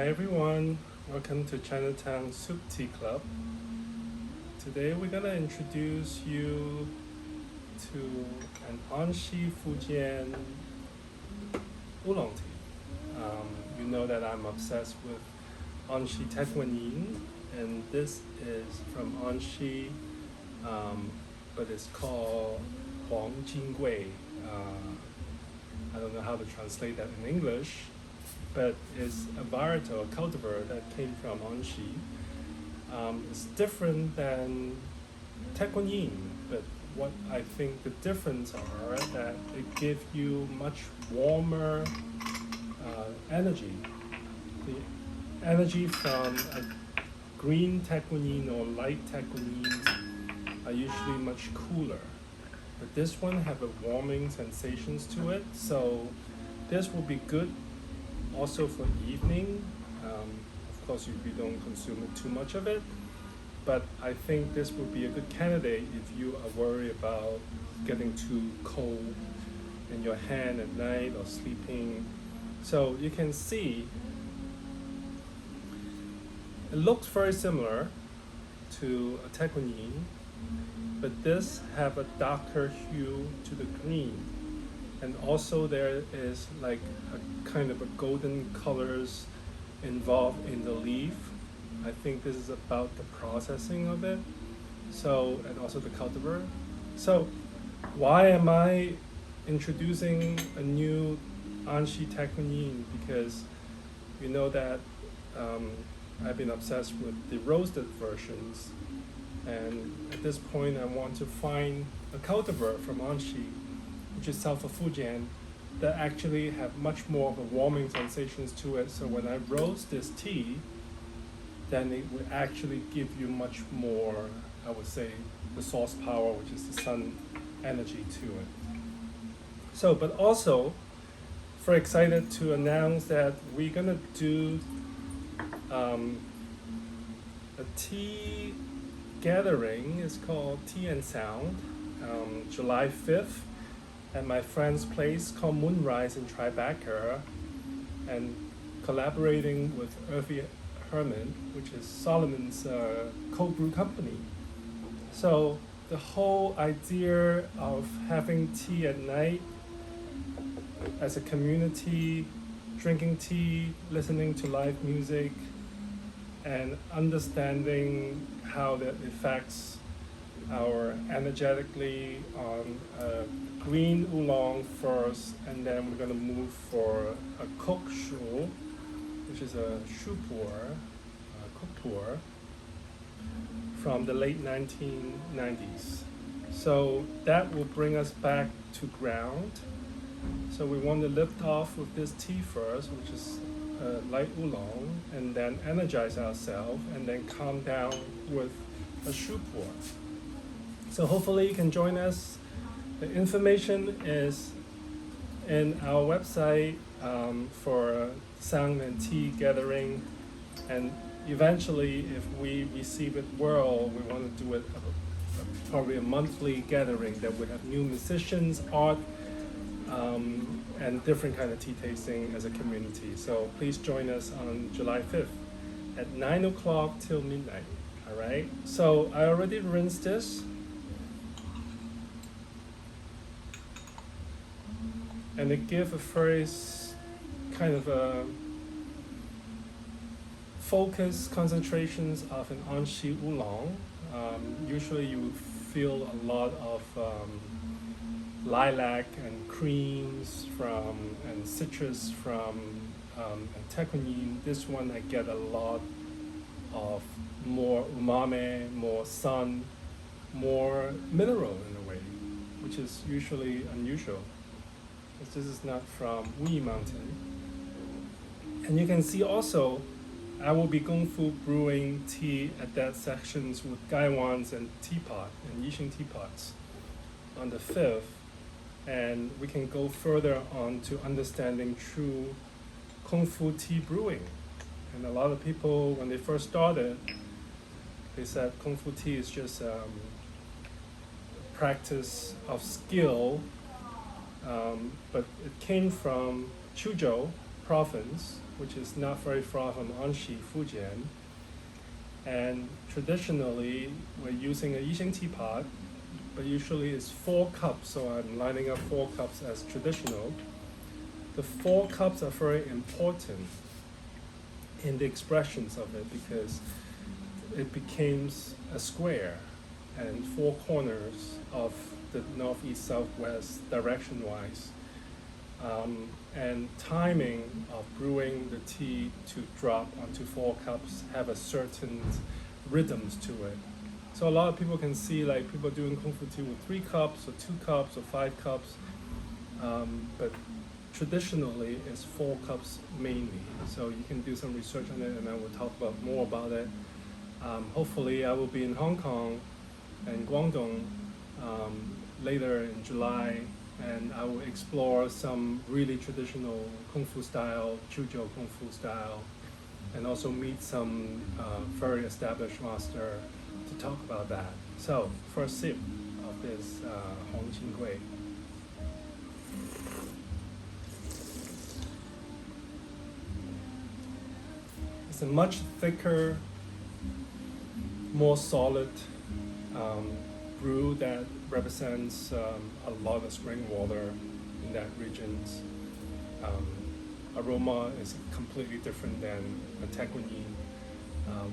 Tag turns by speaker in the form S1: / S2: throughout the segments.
S1: Hi everyone, welcome to Chinatown Soup Tea Club. Today we're gonna introduce you to an Anxi Fujian oolong tea. You know that I'm obsessed with Anxi Teguanyin, and this is from Anxi, but it's called Huangjin Gui. I don't know how to translate that in English, but it's a varietal, a cultivar that came from Anxi. It's different than Teguanyin, but what I think the difference are that it gives you much warmer energy. The energy from a green Teguanyin or light Teguanyin are usually much cooler, but this one have a warming sensations to it, so this will be good also for evening. Of course, you don't consume it too much of it, but I think this would be a good candidate if you are worried about getting too cold in your hand at night or sleeping. So you can see it looks very similar to a Teguanyin, but this have a darker hue to the green. And also there is like a kind of a golden colors involved in the leaf. I think this is about the processing of it. So, and also the cultivar. So why am I introducing a new Anxi Teguanyin? Because you know that I've been obsessed with the roasted versions. And at this point I want to find a cultivar from Anxi, which is south of Fujian, that actually have much more of a warming sensations to it. So when I roast this tea, then it will actually give you much more, I would say, the source power, which is the sun energy to it. So, but also, very excited to announce that we're gonna do a tea gathering. It's called Tea and Sound, July 5th. At my friend's place called Moonrise in Tribeca, and collaborating with Perlman, which is Solomon's cold brew company. So the whole idea of having tea at night as a community, drinking tea, listening to live music, and understanding how that affects our energetically on green oolong first, and then we're going to move for a kok shu, which is a shu pour, cook pour from the late 1990s. So that will bring us back to ground. So we want to lift off with this tea first, which is light oolong, and then energize ourselves, and then calm down with a shu pour. So hopefully you can join us. The information is in our website for sound and tea gathering, and eventually if we receive it well, we want to do it probably a monthly gathering that would have new musicians, art, and different kind of tea tasting as a community. So please join us on July 5th at 9 o'clock till midnight. All right, so I already rinsed this. And it gives a very kind of a focus concentrations of an Anxi oolong. Usually you feel a lot of lilac and creams from, and citrus from and Teguanyin. This one I get a lot of more umami, more sun, more mineral in a way, which is usually unusual. This is not from Wu Mountain. And you can see also, I will be Kung Fu brewing tea at that sections with gaiwans and teapot and yixing teapots on the 5th. And we can go further on to understanding true Kung Fu tea brewing. And a lot of people, when they first started, they said Kung Fu tea is just practice of skill, but it came from Chuzhou province, which is not very far from Anxi, Fujian. And traditionally, we're using a Yixing teapot, but usually it's 4 cups, so I'm lining up 4 cups as traditional. The 4 cups are very important in the expressions of it because it becomes a square and 4 corners of the northeast, southwest direction-wise. And timing of brewing the tea to drop onto 4 cups have a certain rhythms to it. So a lot of people can see like people doing Kung Fu tea with 3 cups or 2 cups or 5 cups, but traditionally it's 4 cups mainly. So you can do some research on it and I will talk about more about it. Hopefully I will be in Hong Kong and Guangdong later in July, and I will explore some really traditional Kung Fu style, Chuzhou Kung Fu style, and also meet some very established master to talk about that. So, first sip of this Huangjin Gui. It's a much thicker, more solid brew that represents a lot of spring water in that region's aroma is completely different than Antigone.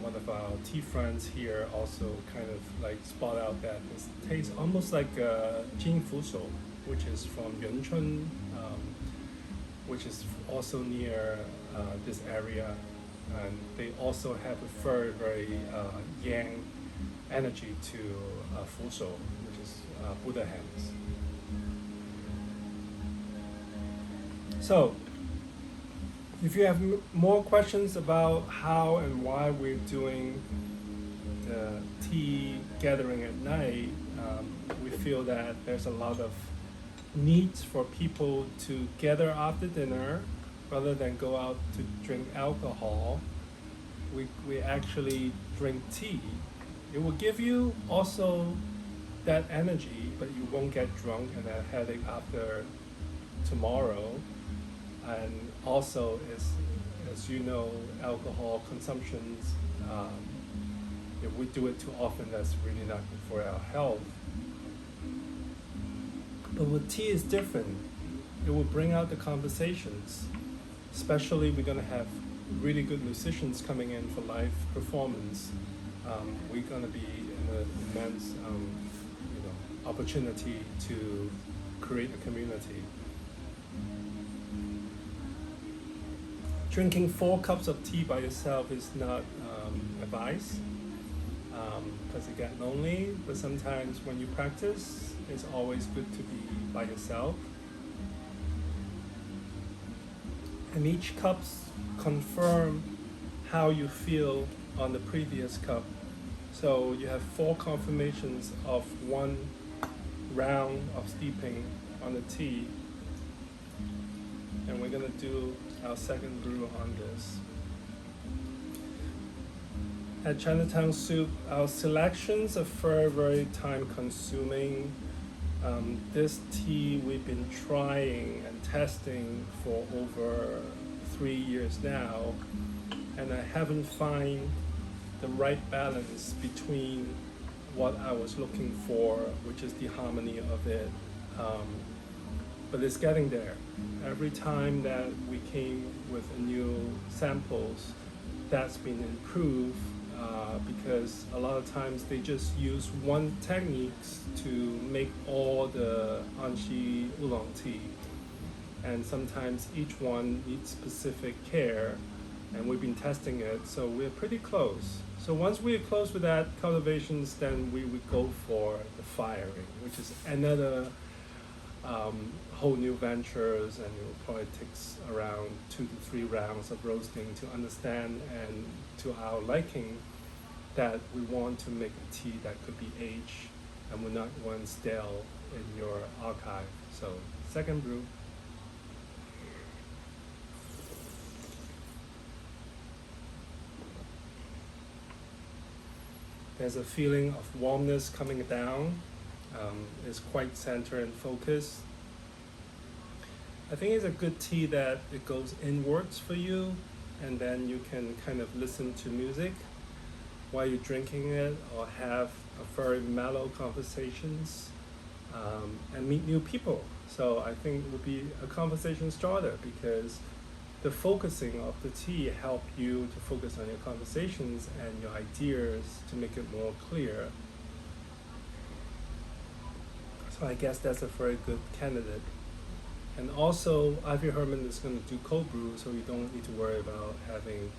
S1: One of our tea friends here also kind of like spot out that it tastes almost like Jing Fuso, which is from Yunchun, which is also near this area, and they also have a very, very yang energy to Fuso, which is Buddha hands. So, if you have more questions about how and why we're doing the tea gathering at night, we feel that there's a lot of needs for people to gather after dinner rather than go out to drink alcohol. We actually drink tea. It will give you also that energy, but you won't get drunk and a headache after tomorrow. And also, as you know, alcohol consumptions, if we do it too often, that's really not good for our health. But with tea, it's different. It will bring out the conversations. Especially, we're going to have really good musicians coming in for live performance. We're going to be in an immense opportunity to create a community. Drinking 4 cups of tea by yourself is not advised because it gets lonely, but sometimes when you practice, it's always good to be by yourself. And each cup confirm how you feel on the previous cup. So you have 4 confirmations of 1 round of steeping on the tea. And we're gonna do our second brew on this. At Chinatown Soup, our selections are very, very time consuming. This tea we've been trying and testing for over 3 years now, and I haven't found the right balance between what I was looking for, which is the harmony of it. But it's getting there. Every time that we came with new samples, that's been improved because a lot of times they just use one techniques to make all the Anxi oolong tea. And sometimes each one needs specific care, and we've been testing it, so we're pretty close. So once we're close with that cultivations, then we would go for the firing, which is another whole new ventures, and it will probably takes around 2 to 3 rounds of roasting to understand and to our liking that we want to make a tea that could be aged and will not run stale in your archive. So second brew. There's a feeling of warmness coming down. It's quite centered and focused. I think it's a good tea that it goes inwards for you. and then you can kind of listen to music while you're drinking it, or have a very mellow conversations, and meet new people. So I think it would be a conversation starter, because the focusing of the tea help you to focus on your conversations and your ideas to make it more clear. So I guess that's a very good candidate. And also, Ivy Herman is going to do cold brew, so you don't need to worry about having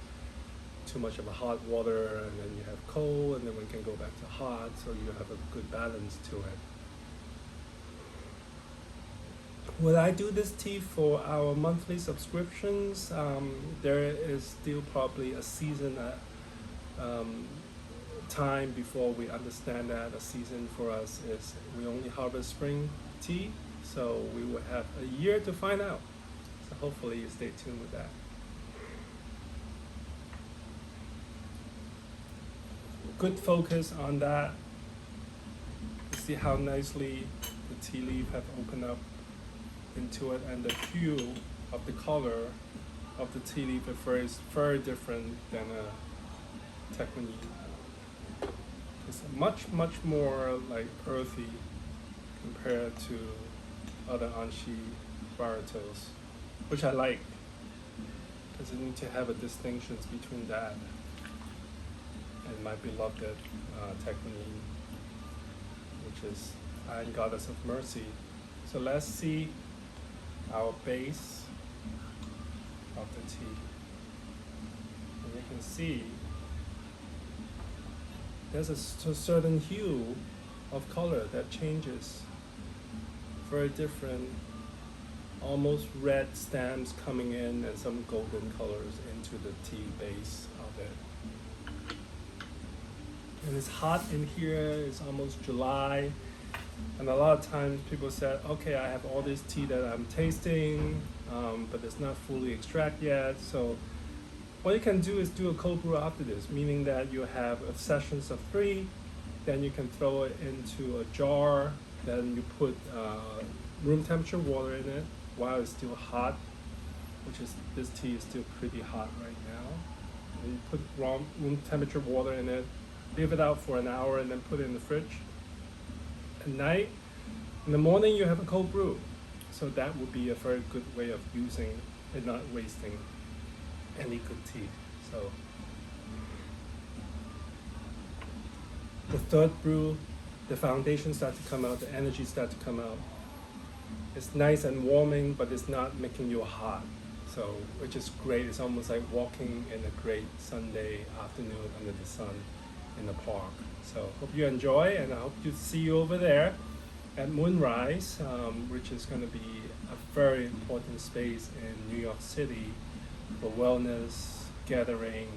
S1: too much of a hot water, and then you have cold, and then we can go back to hot, so you have a good balance to it. Will I do this tea for our monthly subscriptions? There is still probably a season time before we understand that. A season for us is we only harvest spring tea, so we will have a year to find out. So hopefully you stay tuned with that. Good focus on that. You see how nicely the tea leaf have opened up into it, and the hue of the color of the tea leaf is very different than a Taekwondo. It's much more like earthy compared to other Anshi varieties, which I like, because you need to have a distinction between that and my beloved Taekwondo, which is Iron Goddess of Mercy. So let's see our base of the tea. And you can see there's a certain hue of color that changes. Very different, almost red stems coming in and some golden colors into the tea base of it. And it's hot in here, it's almost July. And a lot of times people said, okay, I have all this tea that I'm tasting, but it's not fully extracted yet. So what you can do is do a cold brew after this, meaning that you have sessions of 3, then you can throw it into a jar, then you put room temperature water in it while it's still hot, which is, this tea is still pretty hot right now. And you put room temperature water in it, leave it out for an hour, and then put it in the fridge. At night, in the morning you have a cold brew. So that would be a very good way of using and not wasting any good tea. So the third brew, the foundation starts to come out, the energy starts to come out. It's nice and warming, but it's not making you hot. So, which is great. It's almost like walking in a great Sunday afternoon under the sun in the park. So hope you enjoy, and I hope to see you over there at Moonrise, which is going to be a very important space in New York City for wellness, gathering,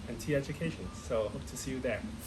S1: and tea education. So hope to see you there.